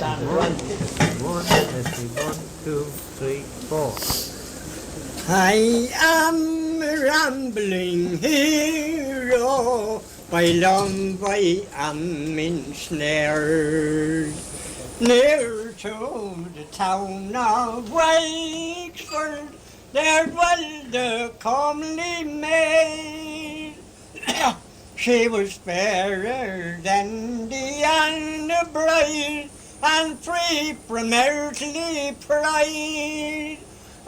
One, let's see, 1, 2, 3, 4. I am a rambling hero, by long I am ensnared, near to the town of Wexford, there dwelled a comely maid. She was fairer than the bride, and free from earthly pride,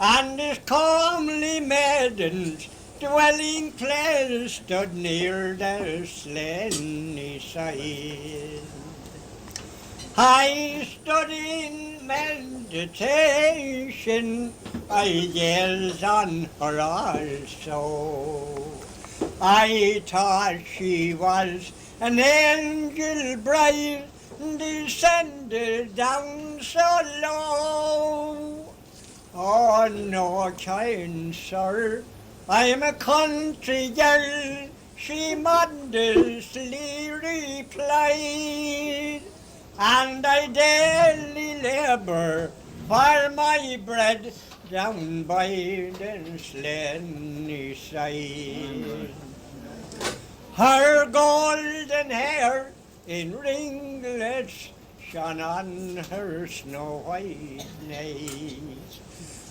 and this comely maiden's dwelling place stood near the Slaneyside. I stood in meditation, I gazed on her also. I thought she was an angel bride, descended down so low. Oh no, kind sir, I am a country girl, she modestly replied, and I daily labour for my bread down by the Slaneyside. Her golden hair in ringlets shone on her snow white knees,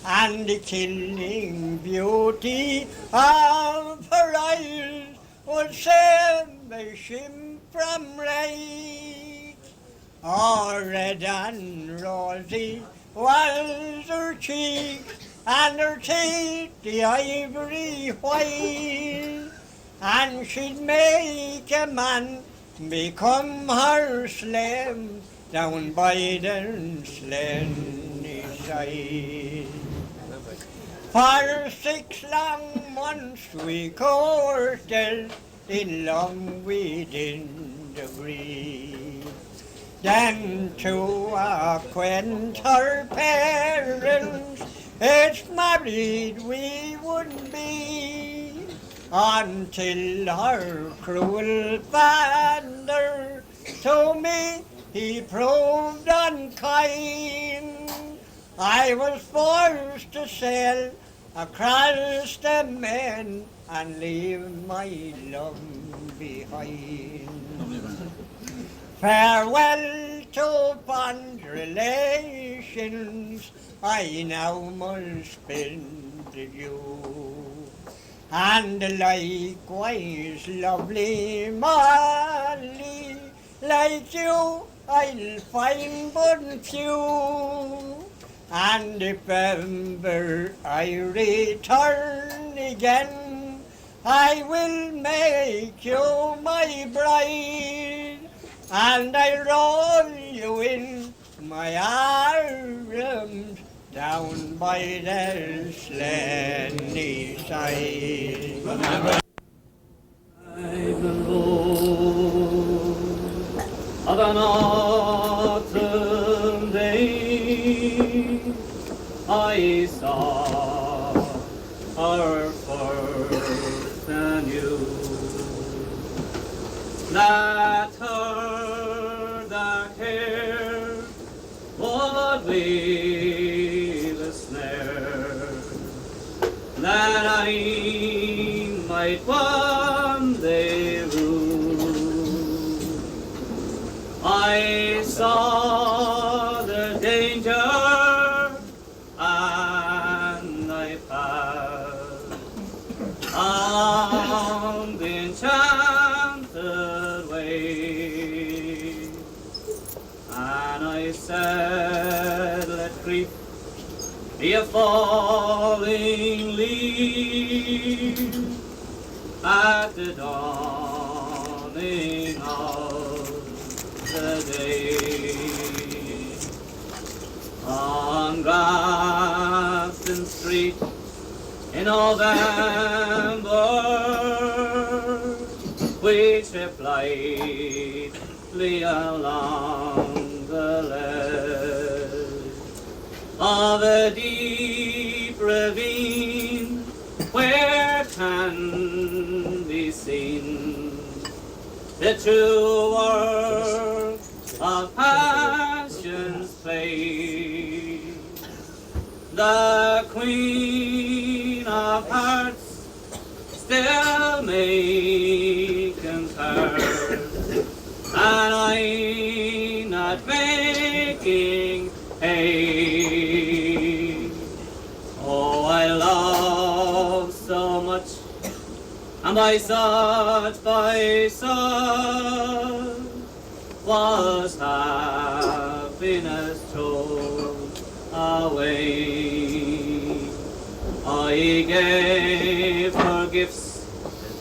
and the killing beauty of her eyes would save the shim from rage. Oh, red and rosy was her cheek, and her teeth the ivory white, and she'd make a man become her slave down by the Slaneyside. For 6 long months we courted in long within the breeze, then to acquaint her parents, it's married we would be, until her cruel father to me he proved unkind. I was forced to sail across the main and leave my love behind. Farewell to fond relations, I now must bid you, and likewise lovely Molly, like you I'll find but few, and if ever I return again, I will make you my bride, and I'll roll you in my arms down by the Slaneyside. Of an autumn day, I saw her first anew. That her dark hair would weave a snare, that I might one day rule. I saw the danger and I passed on the enchanted way, and I said, let grief be a falling leaf at the dawning of the day. On Grafton Street in November, we trip lightly along the ledge of a deep ravine, where can be seen the true work of passion ocean's play. The Queen of Hearts still making cards, and I'm not making hay. Oh, I love so much, and by such was happiness thrown away. I gave her gifts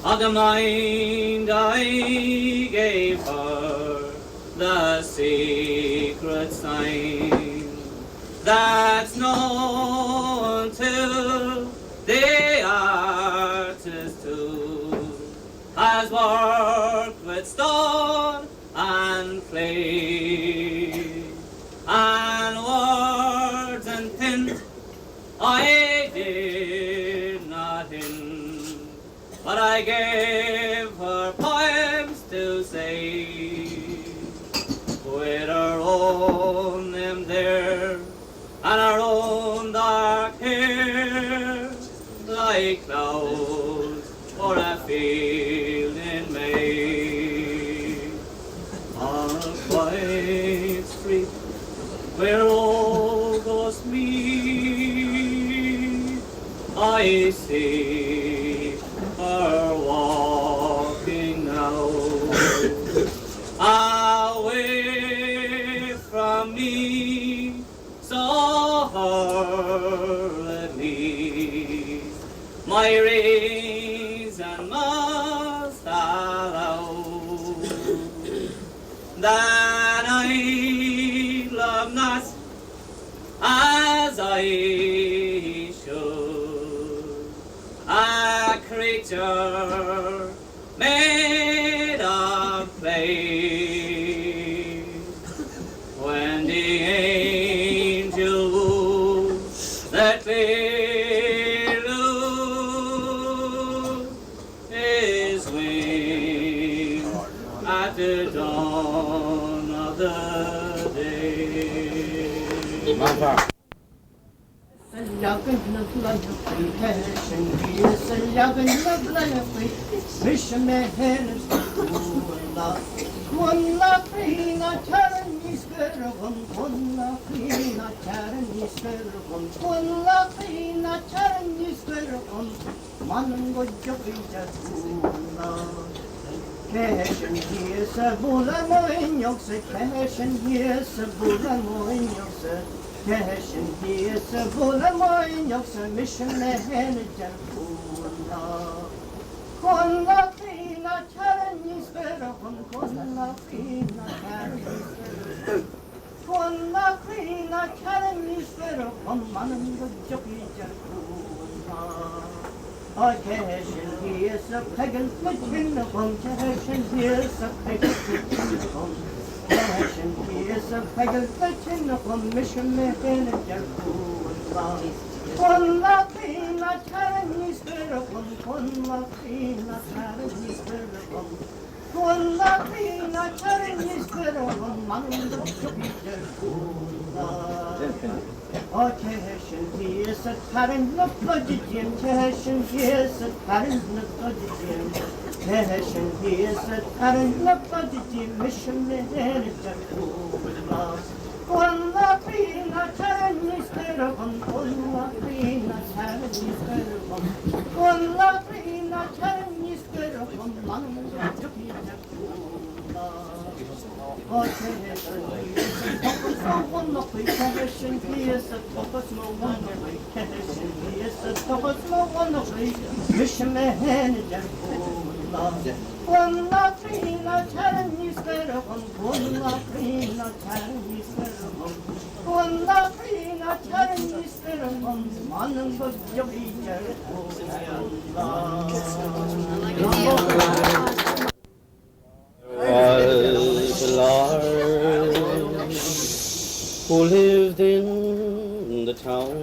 of the mind, I gave her the secret sign that's known till the artist who has worked with stone and clay, and words and tint I did not hint, but I gave her poems to say, with her own name there, and her own dark hair, like clouds or a field in May. On a quiet street where all goes meet, I see her walking now, away from me so hurriedly. My reason must allow that I love not as I should, a creature made of clay. When the angel woos that clear blue, his wing at the dawn of the day. Mother. Cúnla Cúnla Cúnla Cúnla 많은 것 저기자 Cúnla 캐신히에서 불러모인 역사 캐신히에서 불러모인 역사 캐신히에서 불러모인 역사 미션에 해는 자 Cúnla Cúnla Cúnla 차는 이스베로 Cúnla Cúnla 차는 이스베로 Cúnla Cúnla 차는 이스베로 많은 것 저기자 Cúnla 캐신히에서 백을 꽂힌 캐신히에서 백을 꽂힌 캐신히에서 백을 꽂힌 미션에 해는 자 Cúnla Cúnla Cúnla 차는 이스베로 Cúnla Cúnla 차는 이스베로 Cúnla Cúnla 차는 이스베로 많은 것 저기자 Cúnla 캐신히에서 다른 높아지진 캐신히에서 다른 높아지진 캐신히에서 다른 높아지진 미션에 해는 자 Cúnla Cúnla Cúnla 차는 이스베로 Cúnla Cúnla 차는 이스베로 Cúnla Cúnla 차는 이스베로 많은 것 저기자 Cúnla 캐신히에서 focus no one no 캐신히에서 focus no one no 캐신히에서 focus no one no 미션에 해는 자 Cúnla Cúnla Cúnla 차는 이스베로 Cúnla Cúnla 차는 이스베로 Cúnla Cúnla 차는 이스베로 많은 것 여기자 Cúnla Was the Lord who lived in the town.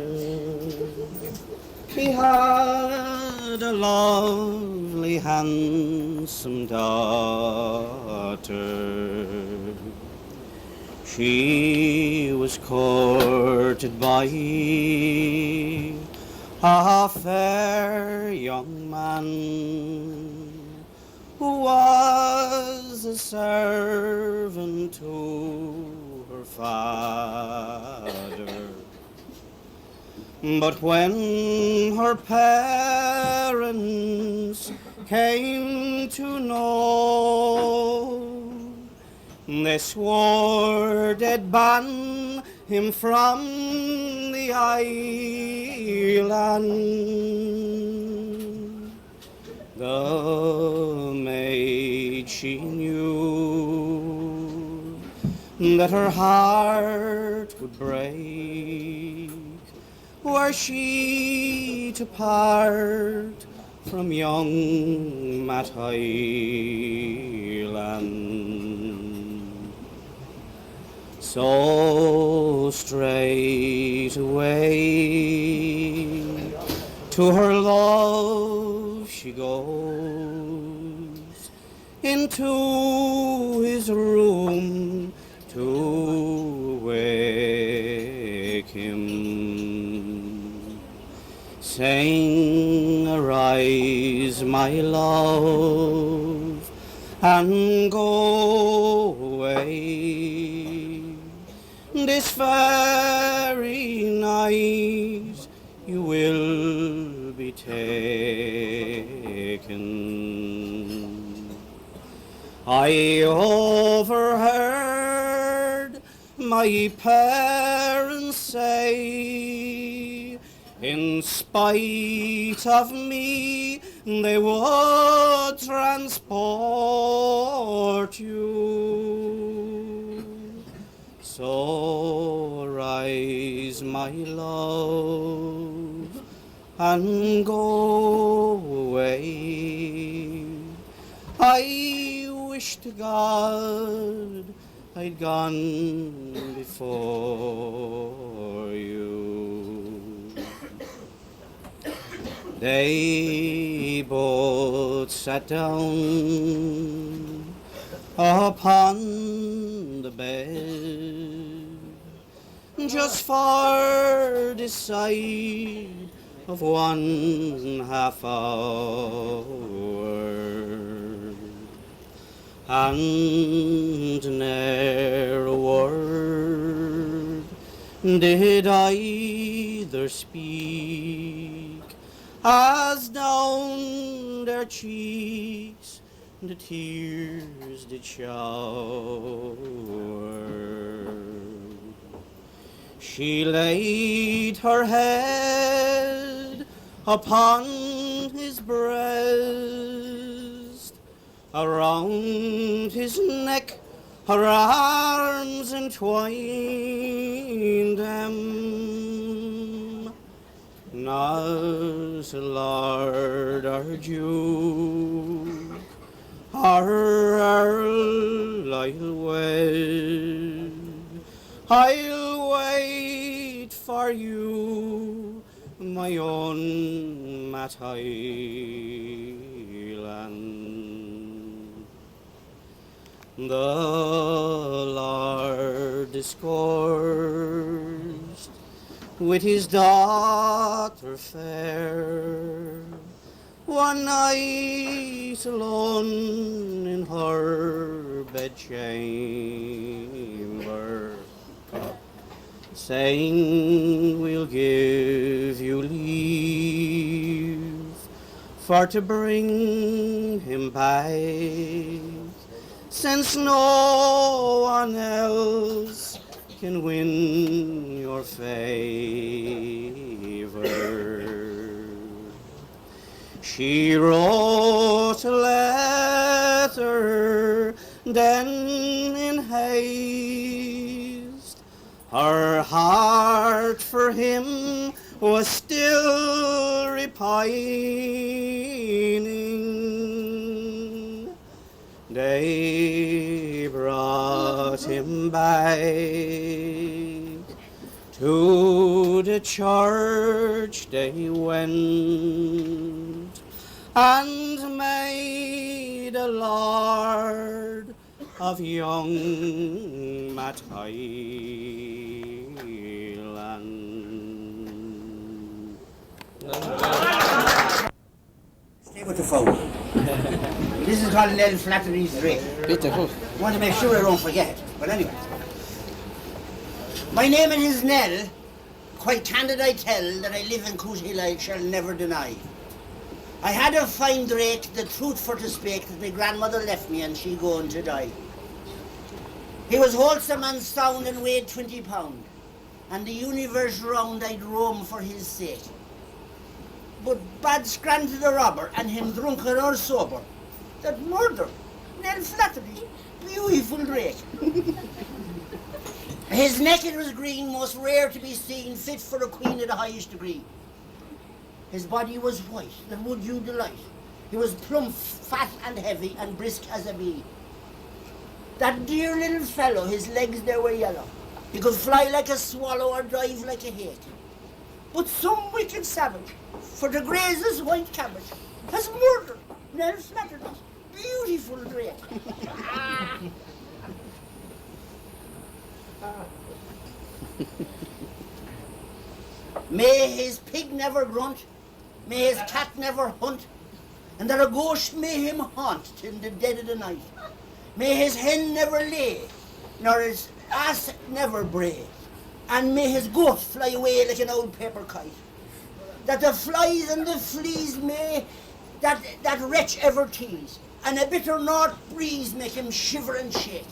He had a lovely, handsome daughter. She She was courted by a fair young man who was a servant to her father. But when her parents came to know, they swore they'd ban him from the island. The maid, she knew that her heart would break were she to part from young Hyland. So straight away to her love she goes, into his room to wake him, saying, "Arise, my love, and go away. This very night you will be taken." I overheard my parents say, in spite of me they would transport you. So rise, my love, and go away. I wish to God I'd gone before you. They both sat down upon the bed, just for the sight of 1/2 hour, and ne'er a word did either speak, as down their cheeks the tears did shower. She laid her head upon his breast, around his neck her arms entwined them. Not Lord or Duke or Earl I'll wed, I'll wait for you, my own Hyland. The Lord discoursed with his daughter fair, one night alone in her bedchamber, saying, "We'll give you leave for to bring him back, since no one else can win your favor." She wrote a letter then in haste, her heart for him was still repining. They brought him back to the church they went, and made the Lord of young Matty. Stay with the phone. This is called Nell Flahertys Rate. Beautiful. Want to make sure I don't forget it. But anyway. My name is Nell. Quite candid I tell that I live in Coot Hill I shall never deny. I had a fine drake, the truth for to speak, that my grandmother left me and she going to die. He was wholesome and sound and weighed 20 pound. And the universe round I'd roam for his sake. But bad scran to the robber and him drunken or sober. That murder, Nell Flahertys, beautiful drake. His neck it was green, most rare to be seen, fit for a queen of the highest degree. His body was white, that would you delight. He was plump, fat and heavy, and brisk as a bee. That dear little fellow, his legs they were yellow. He could fly like a swallow or dive like a hake. But some wicked savage, for to graze this white cabbage, has murdered Nell Flahertys, beautiful drake. May his pig never grunt, may his cat never hunt, and that a ghost may him haunt till the dead of the night. May his hen never lay, nor his ass never bray, and may his goat fly away like an old paper kite. That the flies and the fleas may that wretch ever tease, and a bitter north breeze make him shiver and shake.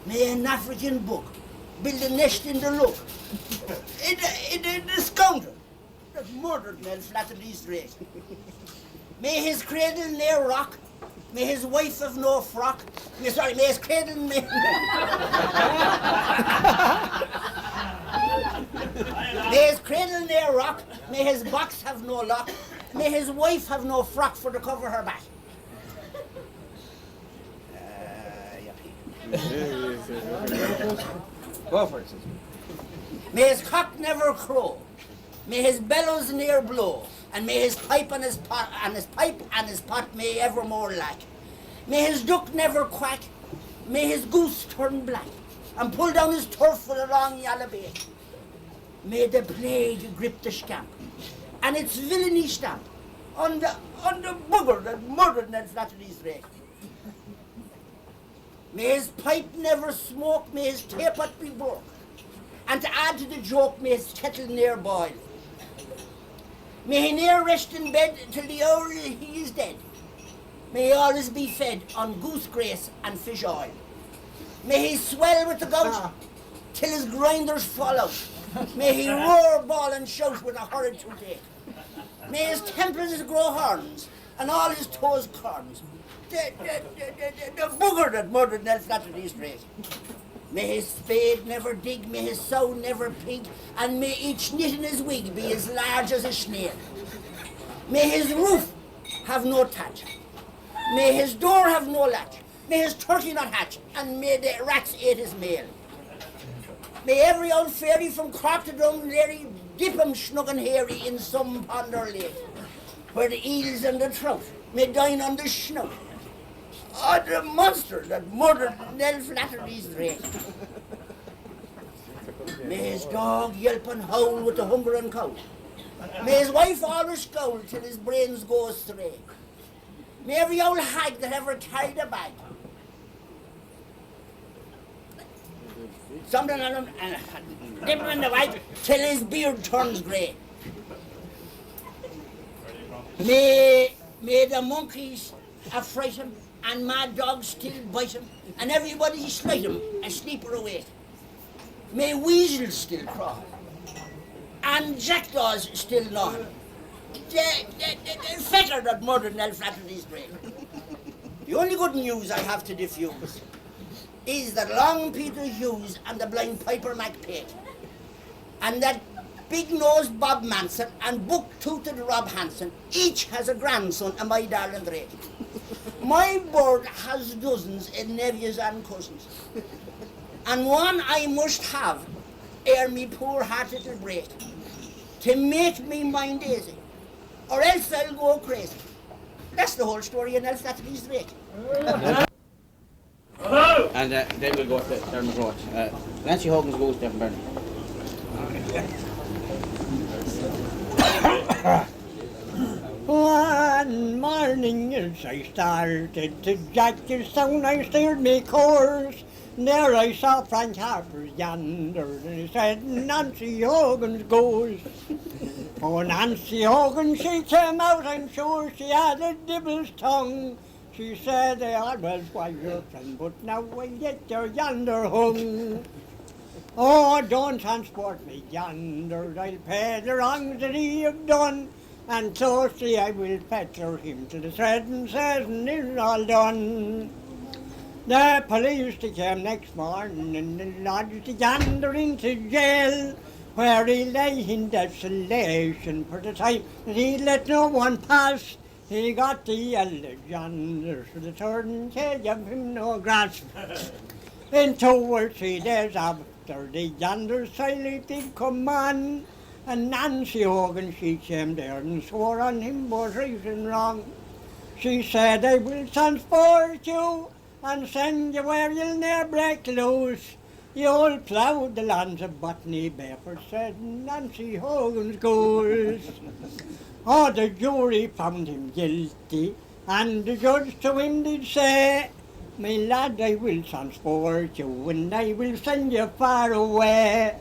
May an African bug build a nest in the look, in the scoundrel that murdered Nell Flahertys Drake. May his cradle ne'er rock, may his wife have no frock, may his cradle may his cradle ne'er rock, may his box have no lock, may his wife have no frock for to cover her back. Go for it. May his cock never crow, may his bellows ne'er blow, and may his pipe and his pot may evermore lack. May his duck never quack, may his goose turn black, and pull down his turf with a long yellow beak. May the plague grip the scamp, and its villainy stamp on the bugger that murdered Nell Flahertys Drake. May his pipe never smoke, may his teapot be broke, and to add to the joke, may his kettle ne'er boil. May he ne'er rest in bed till the hour he is dead. May he always be fed on goose grace and fish oil. May he swell with the gout till his grinders fall out. May he roar, bawl and shout with a horrid toothache. May his temples grow horns and all his toes corns. The bugger that murdered Nell Flahertys Drake. May his spade never dig, may his sow never pig, and may each knit in his wig be as large as a snail. May his roof have no thatch, may his door have no latch, may his turkey not hatch, and may the rats eat his mail. May every old fairy from Cork to Dunleary dip him snug and hairy in some pond or lake, where the eels and the trout may dine on the snout. Oh, the monster that murdered Nell Flahertys Drake. May his dog yelp and howl with the hunger and cow. May his wife always scowl till his brains go astray. May every old hag that ever carried a bag something on him and dip him in the white till his beard turns grey. May the monkeys affright him, and mad dogs still bite him, and everybody slight him and sleep or awake. May weasels still crawl, and jackdaws still gnaw. The fetter that murdered Nell Flahertys Drake. The only good news I have to diffuse is that Long Peter Hughes and the blind piper MacPate, and that big-nosed Bob Manson and book-toothed Rob Hanson each has a grandson of my darling Drake. My bird has dozens of nephews and cousins, and one I must have ere me poor heart it'll break, to make me mind easy, or else I'll go crazy. That's the whole story of Nell Flahertys Drake. And then we'll go to Dermot Roche. Nancy Hogans goes there from Beirney. One morning as I started to Jackstown, I steered me course. There I saw Frank Harper's yonder, and he said, Nancy Hogans goes. Oh, Nancy Hogan, she came out, I'm sure she had a devil's tongue. She said, I always was your friend, but now I get your yonder hung. Oh, don't transport me yonder, I'll pay the wrongs that he have done. And closely I will fetter him till the threading season is all done. The police they came next morning and lodged the yonder into jail, where he lay in desolation for the time that he let no one pass. He got the yellow yonder, so the turn gave him no grass. In 2 or 3 days after, the yonder silent did come on, and Nancy Hogan, she came there and swore on him both right and wrong. She said, I will transport you and send you where you'll ne'er break loose. You'll plough the lands of Botany Bedford, said Nancy Hogan's Goose. Oh, the jury found him guilty, and the judge to him did say, my lad, I will transport you, and I will send you far away.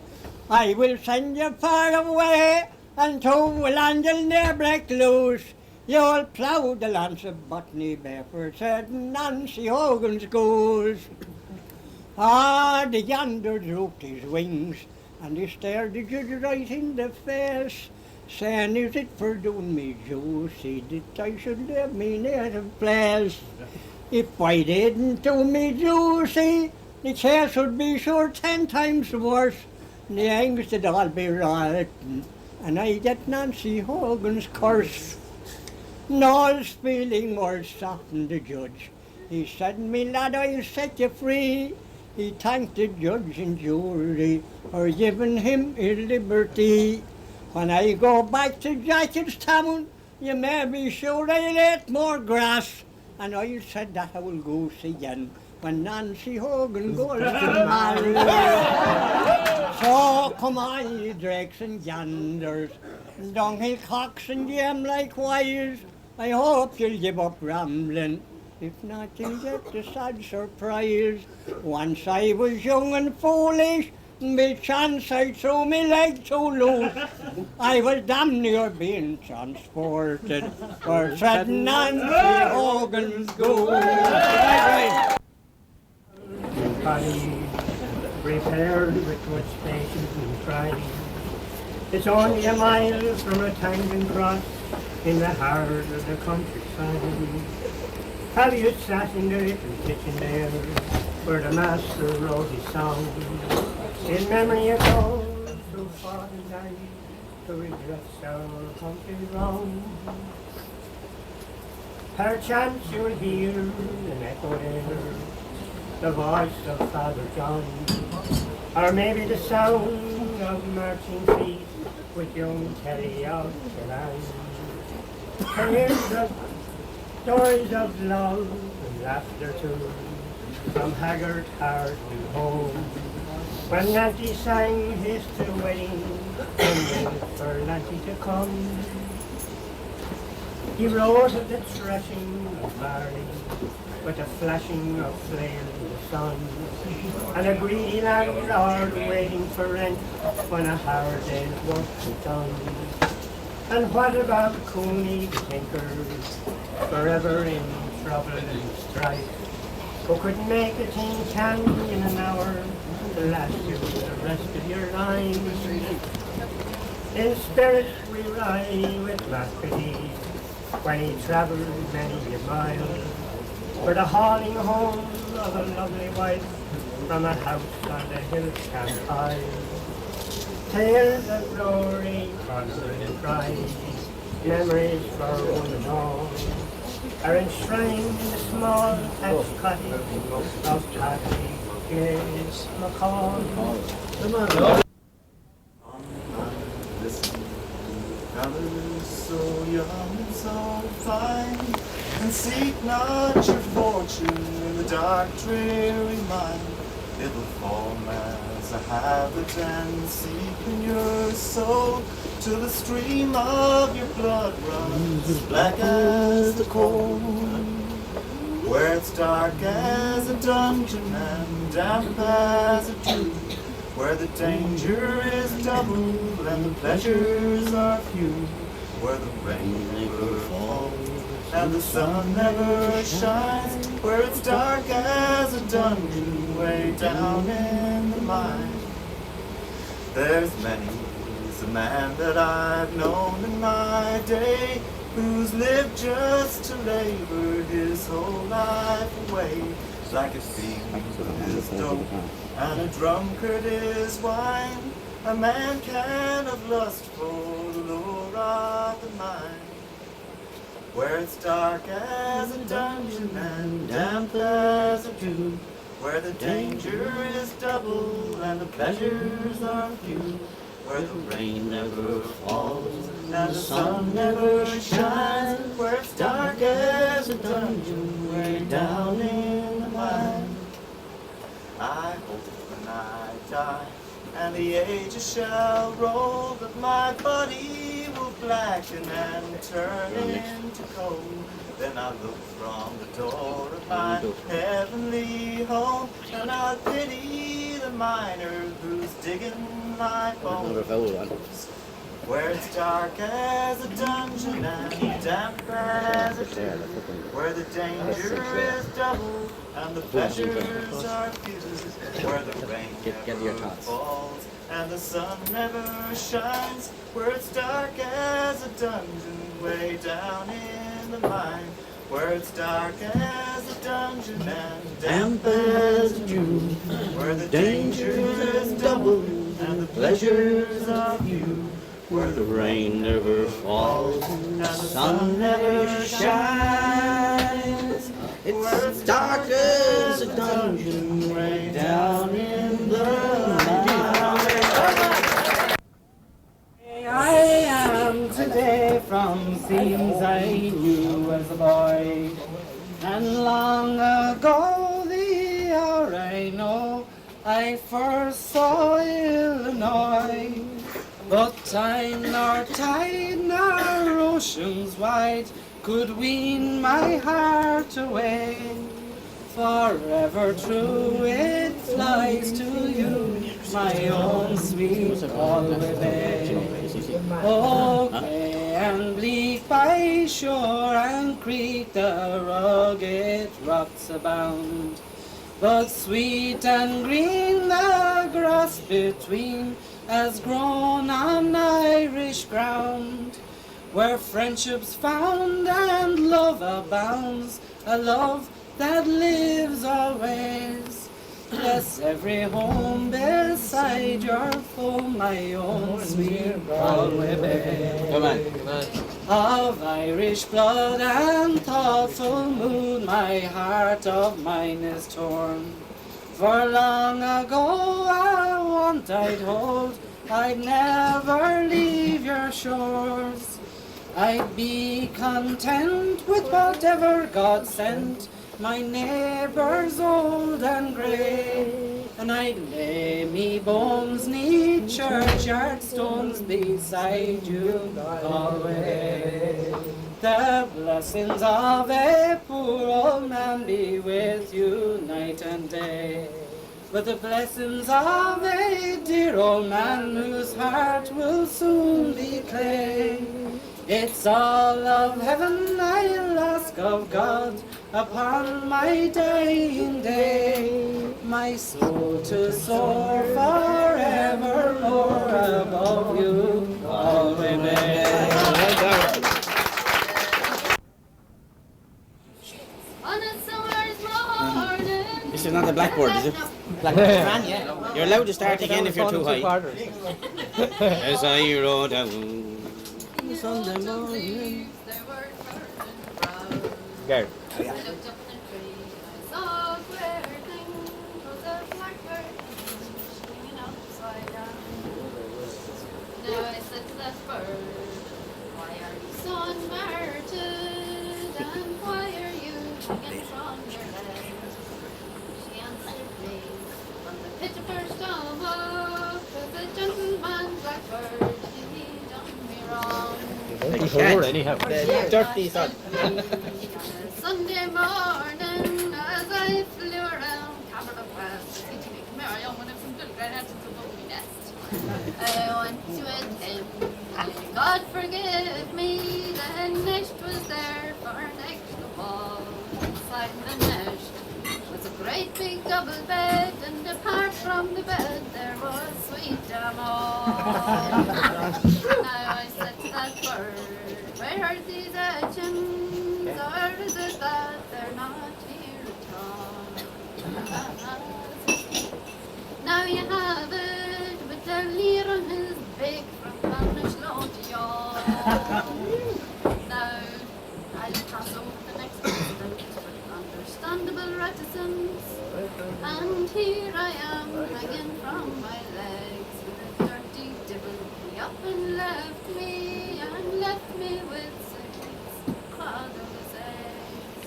I will send you far away, and to a land you'll ne'er break loose. You'll plough the lands of Botany Bedford, said Nancy Hogan's Goose. Ah, the yonder drooped his wings, and he stared the judge right in the face, saying, is it for doing me juicy that I should leave me native place? If I didn't do me juicy, the case would be sure 10 times worse. The eggs would all be rotten, and I get Nancy Hogan's curse. Noel's feeling more soft than the judge. He said, me lad, I'll set you free. He thanked the judge and jury for giving him his liberty. When I go back to Jackstown, you may be sure I'll eat more grass. And I said that I will Goose again when Nancy Hogan goes to marry. So come on, you drakes and yanders, and dunghill cocks and jam likewise. I hope you'll give up rambling. If not, you'll get the sad surprise. Once I was young and foolish, by chance I threw me leg too loose. I was damn near being transported for treading Nancy Hogan's Goose. Body prepared with much patience and pride. It's only a mile from a tangent cross in the heart of the countryside. Have you sat in the little kitchen there where the master wrote his song? In memory of those who fought and died to redress our country wrong. Perchance you'll hear an echo there, the voice of Father John, or maybe the sound of marching feet with young Terry out the line. Tales of stories of love and laughter too, from haggard heart and home. When Nancy sang his to wedding, and for Nancy to come, he rose at the threshing of barley, with a flashing of flame in the sun, and a greedy landlord waiting for rent when a hard day's work was done. And what about Cooney the tinker, forever in trouble and strife, who could make a tin can in an hour to last you the rest of your lives? In spirit we ride with Blackbird when he travelled many a mile, for the hauling home of a lovely wife from a house on the hill Catháin. Tales of glory, honor and pride, memories for one and all, are enshrined in the small thatched cottage of Tralee, McCalls. Come on. Listen, fellas so young and so fine, and seek not your fortune in the dark, dreary mine. It'll form as a habit and seep in your soul till the stream of your blood runs as black as the coal. Where it's dark as a dungeon and damp as a dew, where the danger is double and the pleasures are few, where the rain never falls and the sun never shines, where it's dark as a dungeon way down in the mine. There's many's a man that I've known in my day who's lived just to labor his whole life away, like a thief is dope and a drunkard is wine. A man can have lust for the lure of the mind. Where it's dark as a dungeon and damp as a dew, where the danger is double and the pleasures are few, where the rain never falls and the sun never shines, where it's dark as a dungeon way down in the mine. I hope when I die and the ages shall roll that my body will blacken and turn into coal. Then I'll look from the door of my heavenly home and I'll pity the miner who's digging my bones. Where it's dark as a dungeon and damp as a dew, where the danger is double and the pleasures are few, where the rain never falls and the sun never shines, where it's dark as a dungeon way down in the mine, where it's dark as a dungeon and damp as a dew, where the danger is double and the pleasures are few, where the rain never falls and the sun never shines. It's dark as a dungeon way down in the mine. I am today from scenes I knew as a boy, and long ago the hour I know I first saw Illinois. But time nor tide nor oceans wide could wean my heart away. Forever true it flies to you, my own sweet Galway Bay. Oh, grey and bleak by shore and creek the rugged rocks abound, but sweet and green the grass between has grown on Irish ground, where friendship's found and love abounds, a love that lives always. Bless every home beside your foe, my own sweet Galway Bay. Come on. Of Irish blood and thoughtful mood, my heart of mine is torn. For long ago I want I'd hold, I'd never leave your shores. I'd be content with whatever God sent, my neighbours old and grey, and I'd lay me bones neath churchyard stones beside you, Galway. The blessings of a poor old man be with you night and day, but the blessings of a dear old man whose heart will soon be clay. It's all of heaven I'll ask of God upon my dying day, my soul to soar forevermore above you, Galway Bay. This is not the Blackbird, is it? Blackbird. Yeah. You're allowed to start again if you're too high. As I rode down Sunday morning. Go. I looked up in the tree, I saw a queer thing. It was a blackbird swinging upside down. Now I said to that bird, why are you so unmerited? And why are you hanging from your head? get your first time up, 'cause the gentleman Blackbird, he done me wrong. Don't be forward anyhow. Dirty son. Sunday morning, as I flew around Capital West, thinking, come here, I young one of some good grand out of the lonely nest. I went to attend, and God forgive me, the nest was there for next to wall. Inside the nest was a great big double bed, and apart from the bed there was sweet Dermot. Now I said to that bird, where are these urchins, or is it that they're not here at all? Now you have it with the leer on his big from Ballymitty to yawn. Now I'll pass over the next incident with understandable reticence, and here I am hanging from my legs with a dirty dibble. He up and left me with six fatherless eggs.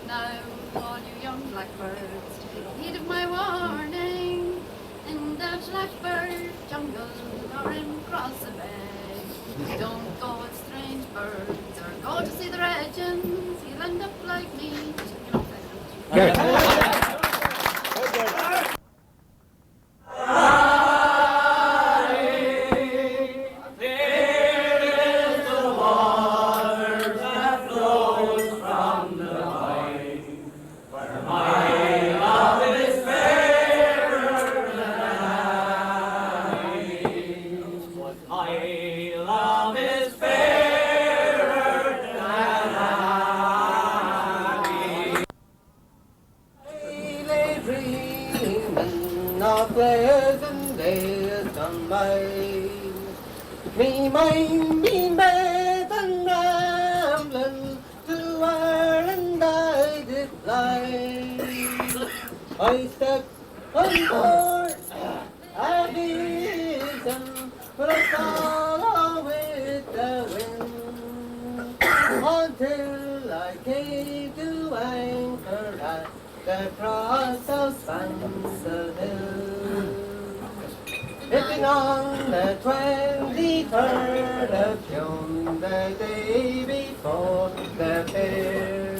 Now all you young blackbirds, take heed of my warning. In the Blackbird jungle or in Crossabeg, don't go with strange birds or go to see the regents. You'll end up like me. Me mind me bed and rambling to Ireland I did fly. I stepped on board a vision, but I follow with the wind until I came to anchor at the cross of Spancil Hill. Dipping on the 23rd of June, the day before the fair,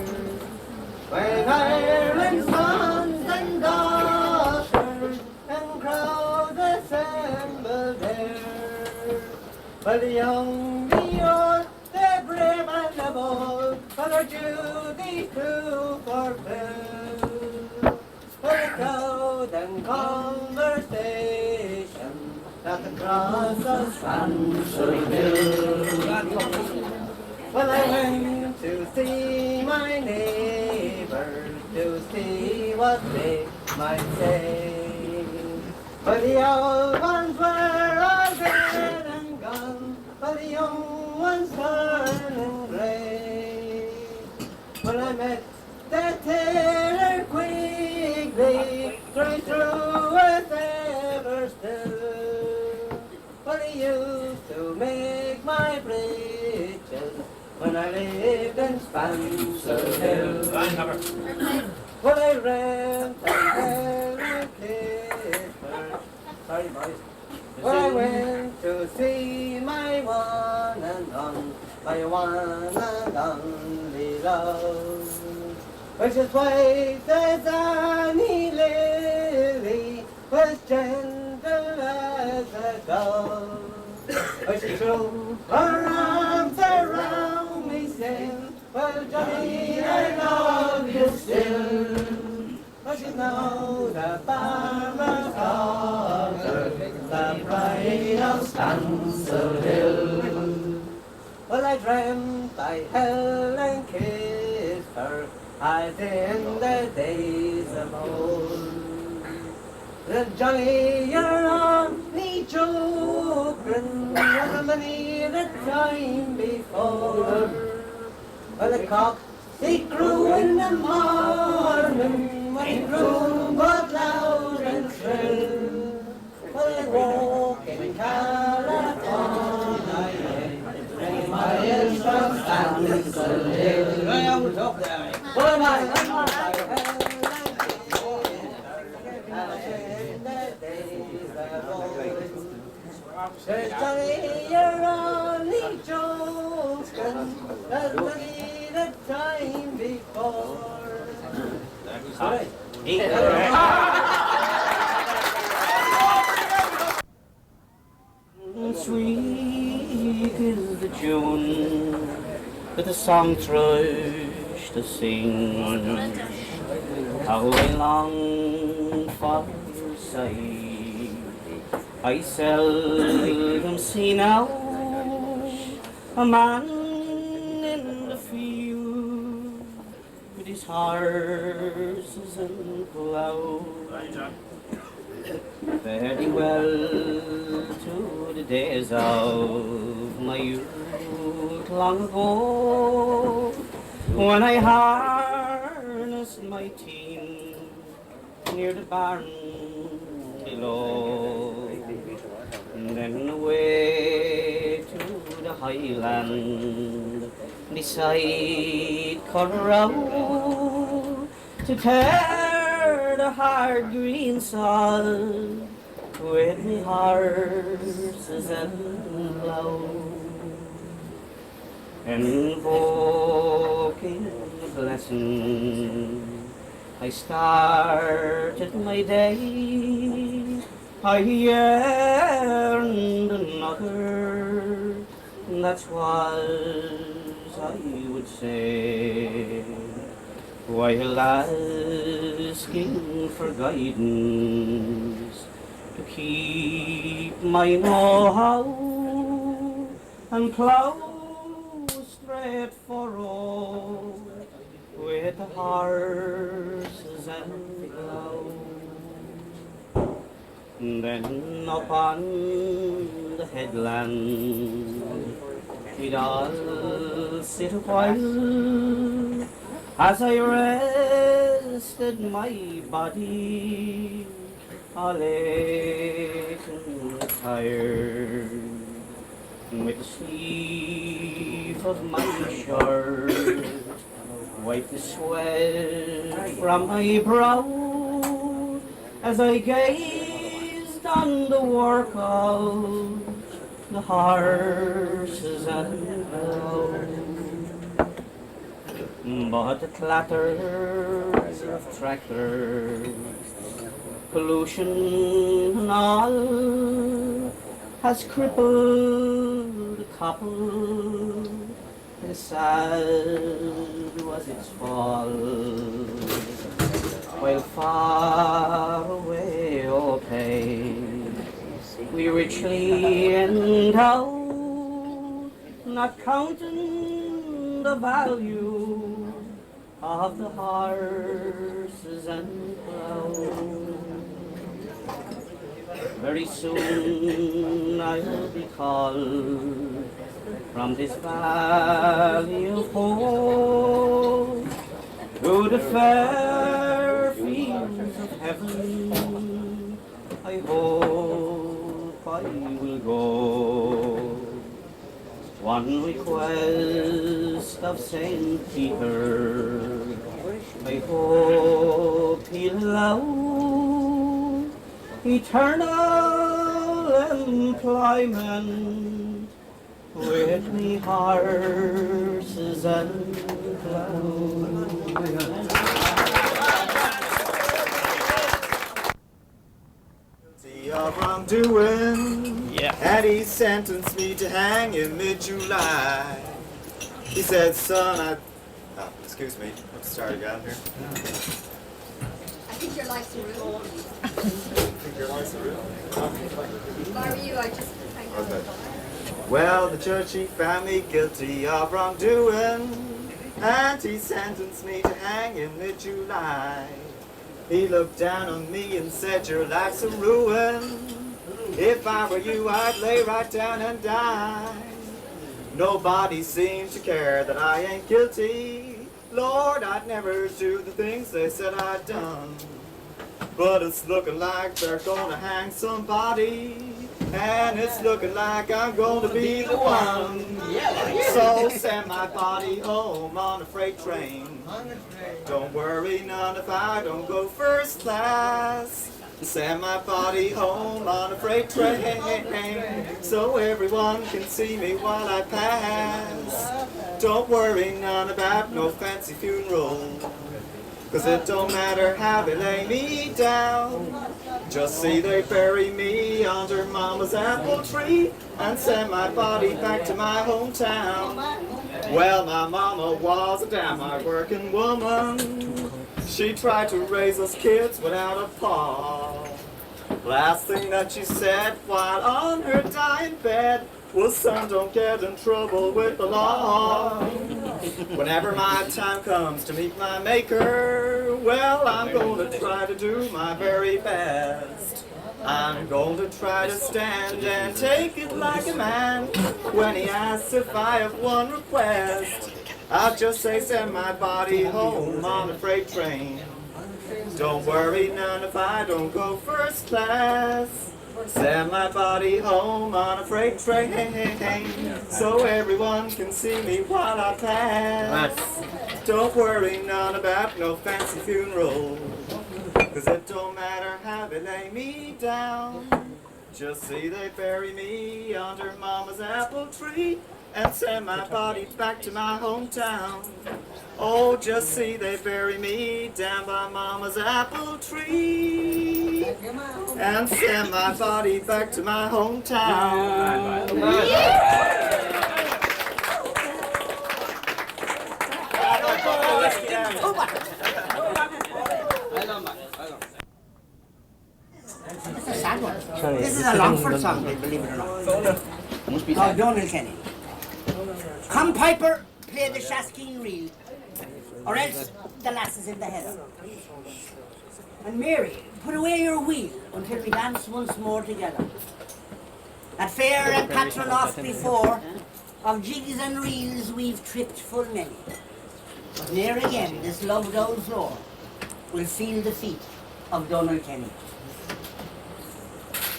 when Ireland's sons and daughters and crowds assembled there. But the young, the old, the brave and the bold, for their duty to fulfill. For the crowd and conversation at the cross of Spancil Hill. Well, I went to see my neighbours, to see what they might say. But the old ones were all dead and gone, but the young ones turning grey. Well, I met the tailor quickly, straight through as ever still. But he used to make my breeches when I lived in Spancil Hill. Well, I rent and held kissed her. Sorry, boys. Well, I went to see my one and only love, which is white as any lily, was gentle as a dove. But she threw her arms around me, saying, well, Johnny, I love you still. But she's now the farmer's daughter, the pride of Spancil Hill. Well, I dreamt I held and kissed her as in the days of old. The Johnny, you're only joking, wasn't any the time before. Well, the cock, he crew in the morning, when he crew both loud and shrill. Well, they walk in California, many miles from Spancil Hill. I was up there. Well, I There's Johnny, you're only joking. There's many the time before. Sorry. Sweet is the tune that the song thrush to sing. How I long for your sight. I seldom see now a man in the field with his horses and plough. Very well to the days of my youth long ago, when I harnessed my team near the barn below, and then away to the Hyland beside Corrow to tear the hard green sod with me horses and plough, invoking the blessing, I started my day. I yearned another, that's what I would say, while asking for guidance to keep my know-how and plough straight furrow with the horses and plough. Then upon the headland we'd all sit a while, as I rested my body all aching and tired, with the sleeve of my shirt wipe the sweat from my brow, as I gazed on the work of the horses and plough. But the clatters of tractors, pollution and all, has crippled the couple, and sad was its fall. While far away, oh pay, we richly endowed, not counting the value of the horses and plough. Very soon I'll be called from this valley of hope to the fair fields of heaven. I hope I will go. One request of St. Peter, I hope he'll allow eternal employment with me horses and plough. Guilty of wrongdoing, Yeah. and he sentenced me to hang in mid-July. He said, son, excuse me, let's start again here. I think your life's a rule. Your license real? If I were you, I'd just hang out. Okay. Well, the judge, he found me guilty of wrongdoing, and he sentenced me to hang in mid-July. He looked down on me and said, your life's a ruin. If I were you, I'd lay right down and die. Nobody seems to care that I ain't guilty. Lord, I'd never do the things they said I'd done. But it's looking like they're gonna hang somebody, and it's looking like I'm gonna be the one. So send my body home on a freight train. Don't worry none if I don't go first class. Send my body home on a freight train. so everyone can see me while I pass. Don't worry none about no fancy funeral, 'cause it don't matter how they lay me down. Just see they bury me under mama's apple tree and send my body back to my hometown. Well, my mama was a damn hard working woman. She tried to raise us kids without a paw. Last thing that she said while on her dying bed was, son, don't get in trouble with the law. Whenever my time comes to meet my maker, well, I'm going to try to do my very best. I'm going to try to stand and take it like a man. When he asks if I have one request, I'll just say send my body home on a freight train. Don't worry none if I don't go first class. Send my body home on a freight train, so everyone can see me while I pass. Don't worry none about no fancy funeral, 'cause it don't matter how they lay me down. Just see they bury me under mama's apple tree and send my body back to my hometown. Oh, just see they bury me down by mama's apple tree and send my body back to my hometown. It's a sad one. This is a Longford song, believe it or not. Must be Oh, Donal Kenny. Come Piper, play the Shaskeen reel, or else the lass is in the heather. And Mary, put away your wheel until we dance once more together. At fair and patron off before, of jigs and reels we've tripped full many. But ne'er again this love down floor will feel the feet of Donal Kenny.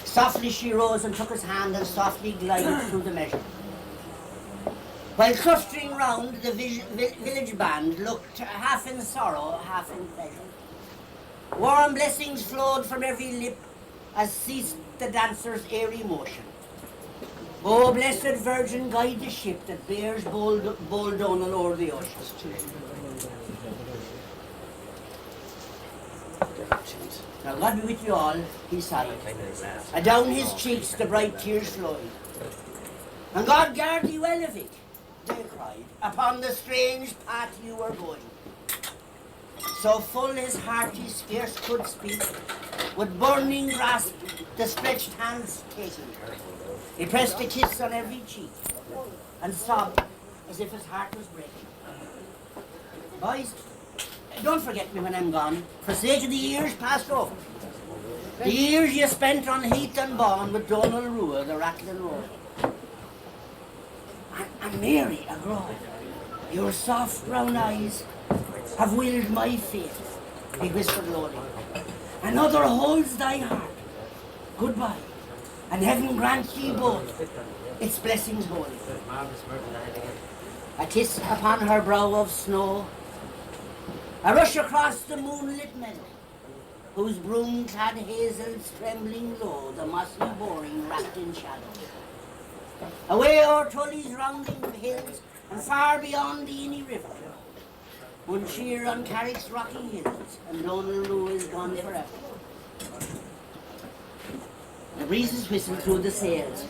Softly she rose and took his hand and softly glided through the measure. While clustering round, the village band looked half in sorrow, half in pleasure. Warm blessings flowed from every lip as ceased the dancers' airy motion. O blessed Virgin, guide the ship that bears bold Donal o'er the ocean. Now God be with you all, he sighed. Adown his cheeks the bright tears flowed. And God guard thee well of it, they cried, upon the strange path you were going. So full his heart he scarce could speak, with burning grasp the stretched hands taking her. He pressed a kiss on every cheek, and sobbed as if his heart was breaking. Boys, don't forget me when I'm gone, for sake of the years passed over. The years you spent on heath and bawn with Donal Rua, the Raglan road. And Mary, a grove, your soft brown eyes have willed my faith, he whispered lowly. Another holds thy heart. Goodbye, and heaven grant ye both its blessings holy. A kiss upon her brow of snow, a rush across the moonlit meadow, whose broom-clad hazels trembling low, the mossy boring wrapped in shadow. Away o'er Tully's rounding hills, and far beyond the Ennis river, one cheer on Carrick's rocky hills, and Donal Rua is gone forever. The breezes whistled through the sails.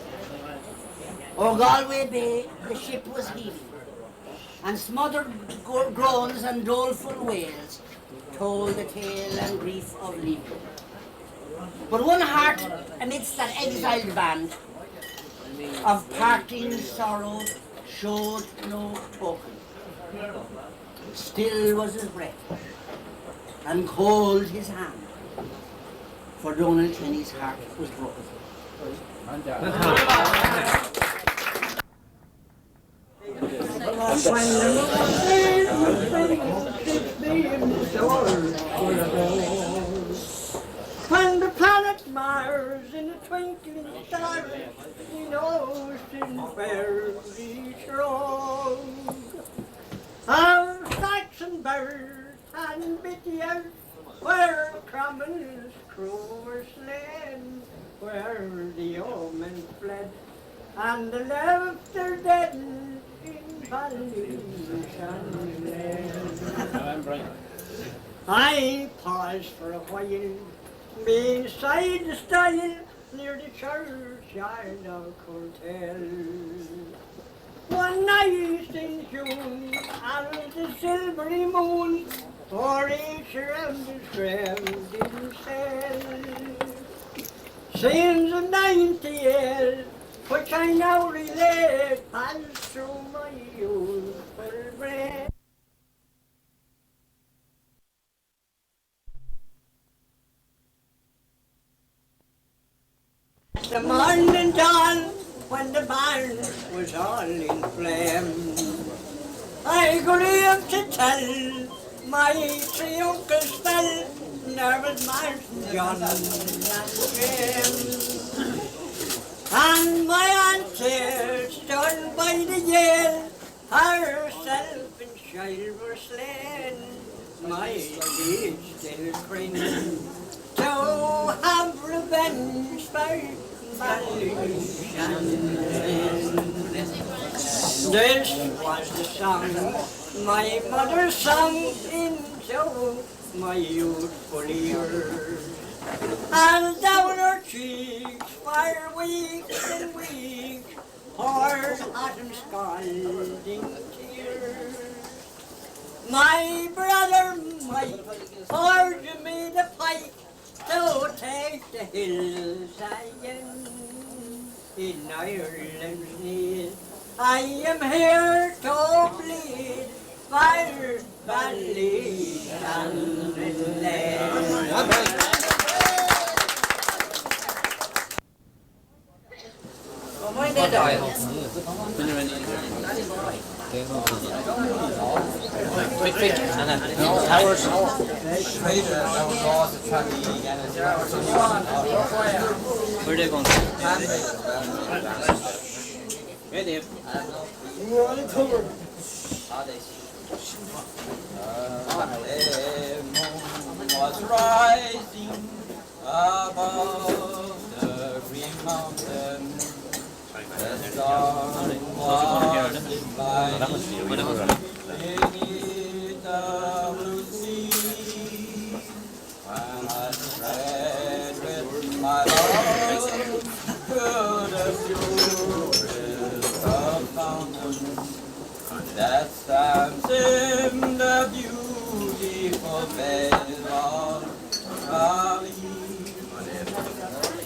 O'er Galway Bay the ship was heaving, and smothered groans and doleful wails told the tale and grief of leaving. But one heart amidst that exiled band of parting sorrow showed no token. Still was his breath, and cold his hand, for Donal Kenny's heart was broken. When the planet Mars in a twinkling star in ocean very strong, of Saxon birds and bitty earth, where Cromwell's crew were slain, where the omen fled and the laughter dead in Ballymitty. I paused for a while beside the stile near the churchyard of Cottage. One night in June, under the silvery moon, for each round the ground in sail. Since the 98, which I now relate, passed through my youthful brain. The morning dawn, when the barn was all in flame, I could hear to tell my three uncles fell, nervous Martin, John and Jim. And my auntie stood by the yale, herself and child were slain. My deed still cringe to have revenge for This was the song my mother sung into my youthful ears, and down her cheeks for weeks and weeks poured hot and scalding tears. My brother Mike forged me the pike to take the hills again. In Ireland's need, I am here to bleed for Ballymitty and Nell. Quick, Towers. Where are they going? Where they? Was rising above the green mountain. The dawn was beneath the blue sea. When I tread with my love to the purest of fountains that stands in the beautiful vale of Tralee.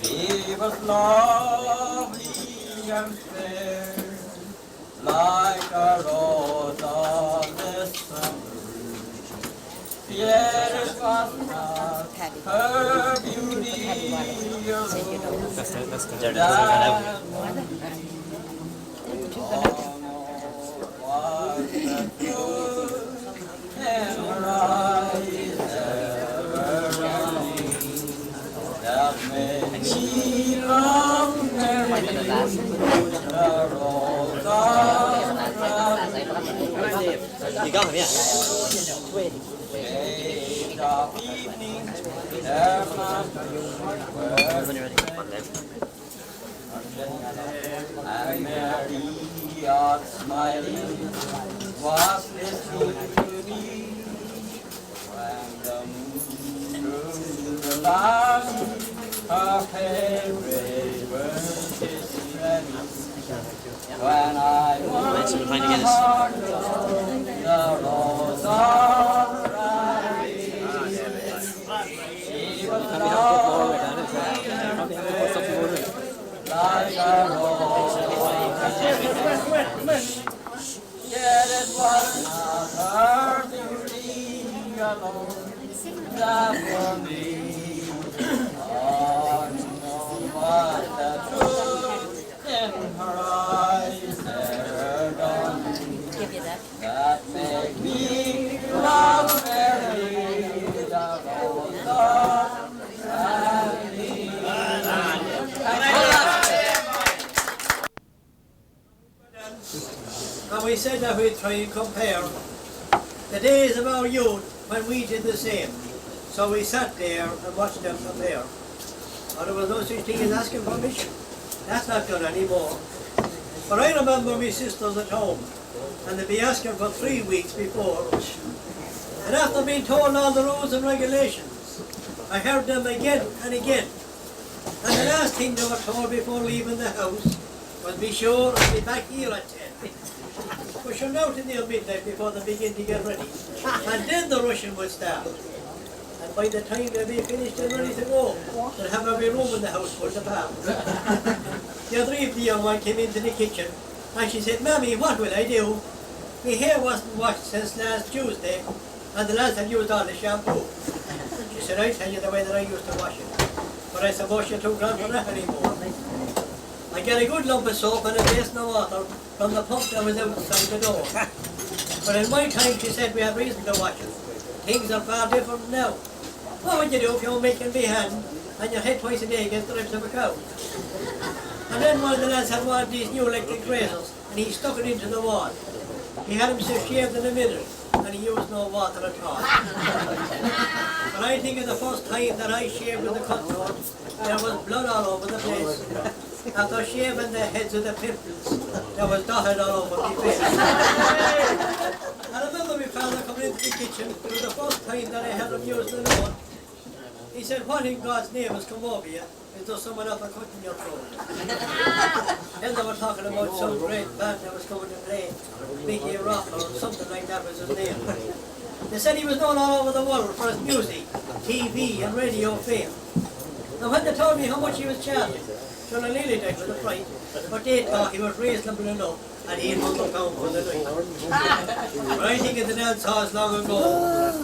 He was lovely and fair, like a rose of the summer. Yet it was not her beauty alone that was the good and her eyes ever running that made me long the rose of You got him, yeah. shade of evening, their and Mary, out smiling, was listening to me when the moon through the land her pale rays were kissing me. When I won the heart of the rose of Tralee, she was lovely like a rose. Yet it was not her beauty alone that for me unknown was the truth in her eyes there done that made me love Mary the rose of Tralee. And we said that we'd try and compare the days of our youth when we did the same. So we sat there and watched them compare. And there was no such thing as asking permission. That's not done anymore. But I remember my sisters at home, and they'd be asking for 3 weeks before. And after being told all the rules and regulations, I heard them again and again. And the last thing they were told before leaving the house was be sure and be back here at 10. We should out in near midnight before they begin to get ready. And then the rushing would start. And by the time they'd be finished and ready to go, they'd have every room in the house full of apart. The other evening, the young one came into the kitchen and she said, "Mammy, what will I do? My hair wasn't washed since last Tuesday and the lads had used all the shampoo." She said, "I tell you the way that I used to wash it. But I suppose you're too grand for that anymore." I get a good lump of soap and a basin of water from the pump that was outside the door. But in my time, she said, we had reason to wash it. Things are far different now. What would you do if you're making behan and your head twice a day against the ribs of a cow? And then one of the lads had one of these new electric razors and he stuck it into the wall. He had himself shaved in a minute and he used no water at all. But I think of the first time that I shaved with a cutthroat, there was blood all over the place. After shaving the heads of the pimples, there was dotted all over my face. I remember my father coming into the kitchen. It was the first time that I heard him use the Lord. He said, "What in God's name has come over you? Is there someone up and cutting your throat?" Then they were talking about some great band that was coming to play, Mickey Roche or something like that was his name. They said he was known all over the world for his music, TV and radio fame. And when they told me how much he was charging, so I nearly died with the fright, but they thought he was reasonable enough and he had £100 for the night. But I think of the dance halls long ago,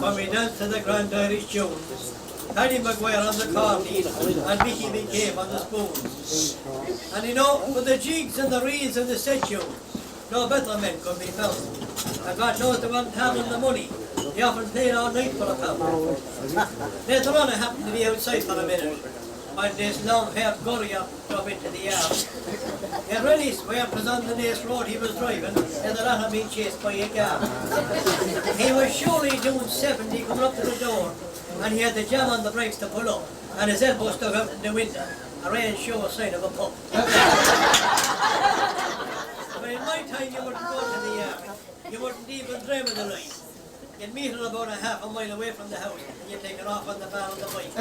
when we danced to the Grand Irish tunes, Paddy Maguire on the cornet and Mickey McCabe on the spoons. And you know, with the jigs and the reeds and the set tunes, no better men could be found. And God knows they weren't having the money. They often played all night for £1. Later on I happened to be outside for a minute, when this long-haired gurrier drove into the yard. He really swear it was on the next road he was driving, and the latter being chased by a car. He was surely doing 70 coming up to the door, and he had the jam on the brakes to pull up, and his elbow stuck out in the window. A rain show a sign of a pup. But in my time you wouldn't go to the yard. You wouldn't even dream of the light. You'd meet her about a half a mile away from the house and you'd take her off on the bar of the bike.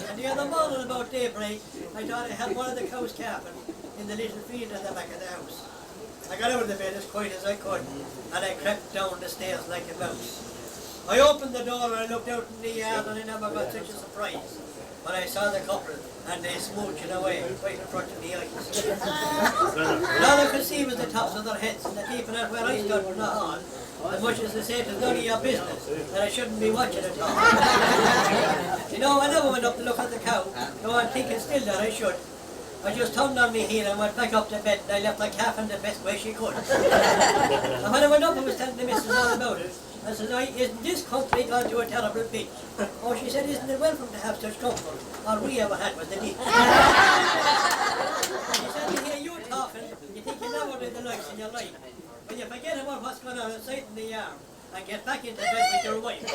And the other morning about daybreak, I thought I had one of the cows calving in the little field at the back of the house. I got out of the bed as quiet as I could and I crept down the stairs like a mouse. I opened the door and I looked out in the yard and I never got such a surprise when I saw the couple and they smooching away right in front of the eyes. All I could see was the tops of their heads and the keeping out where I stood from the hall, as much as to say it's none of your business that I shouldn't be watching at all. You know, I never went up to look at the cow, though I'm thinking still that I should. I just turned on me heel and went back up to bed and I left the calf in the best way she could. And when I went up I was telling the missus all about it. I said, "Isn't this country gone to a terrible pitch?" Oh, she said, "Isn't it welcome to have such comfort? All we ever had was the ditch." She said, "To hear you talking, you think you never did the likes in your life. When you forget about what's going on inside in the yard and get back into bed with your wife."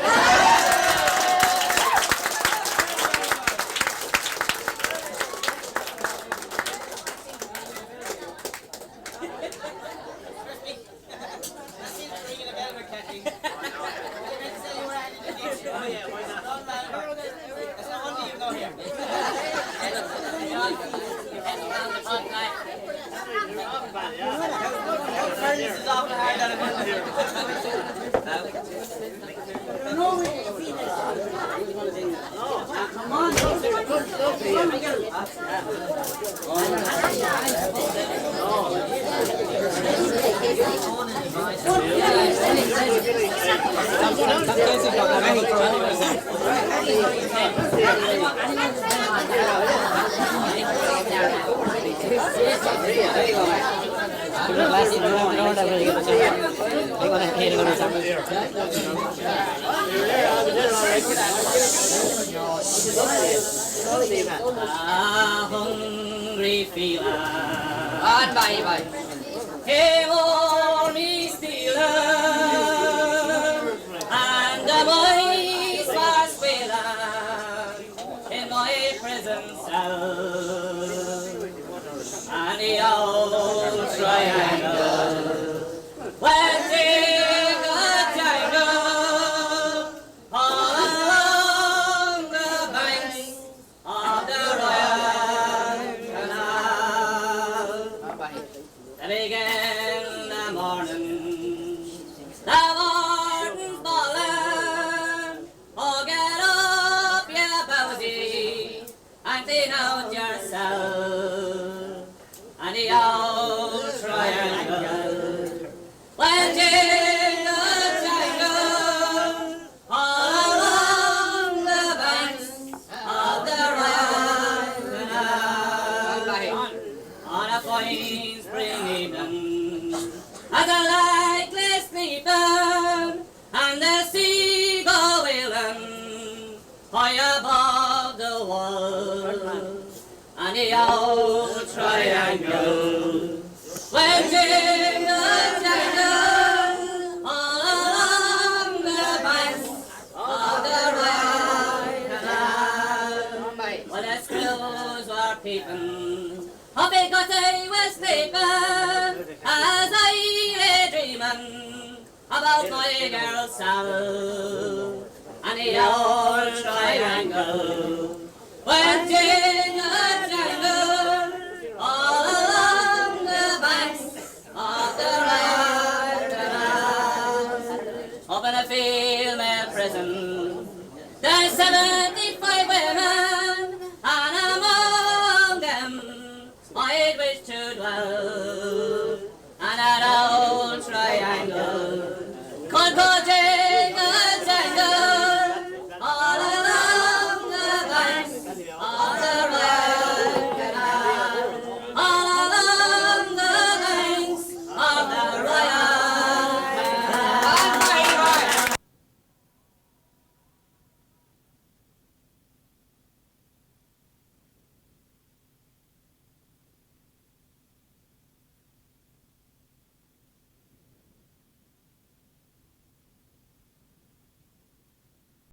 Hungry feeler, on bye. Hey, only stealer, and the voice was wailer in my prison cell. And and the old triangle. Went in a tangle all along the banks of the Royal Canal. They began the morning, the morning's bawling. Oh, get up, you bowsy, and clean out yourself. And the old triangle went in a tangle all along the banks of the Royal Canal. On a fine spring evening, as the light lay sleeping, and the sea go wailing high above the wall, and the old triangle went in a tangle all along the banks of the Royal Canal. Well, the squirrels were peeping, how big I was sleeping, as I lay dreaming about my girl Sal, and the old triangle went in a tangle all along the banks of the Royal Canal. Up in a female prison, there's 75 women, and among them I'd wish to dwell, and that old triangle could go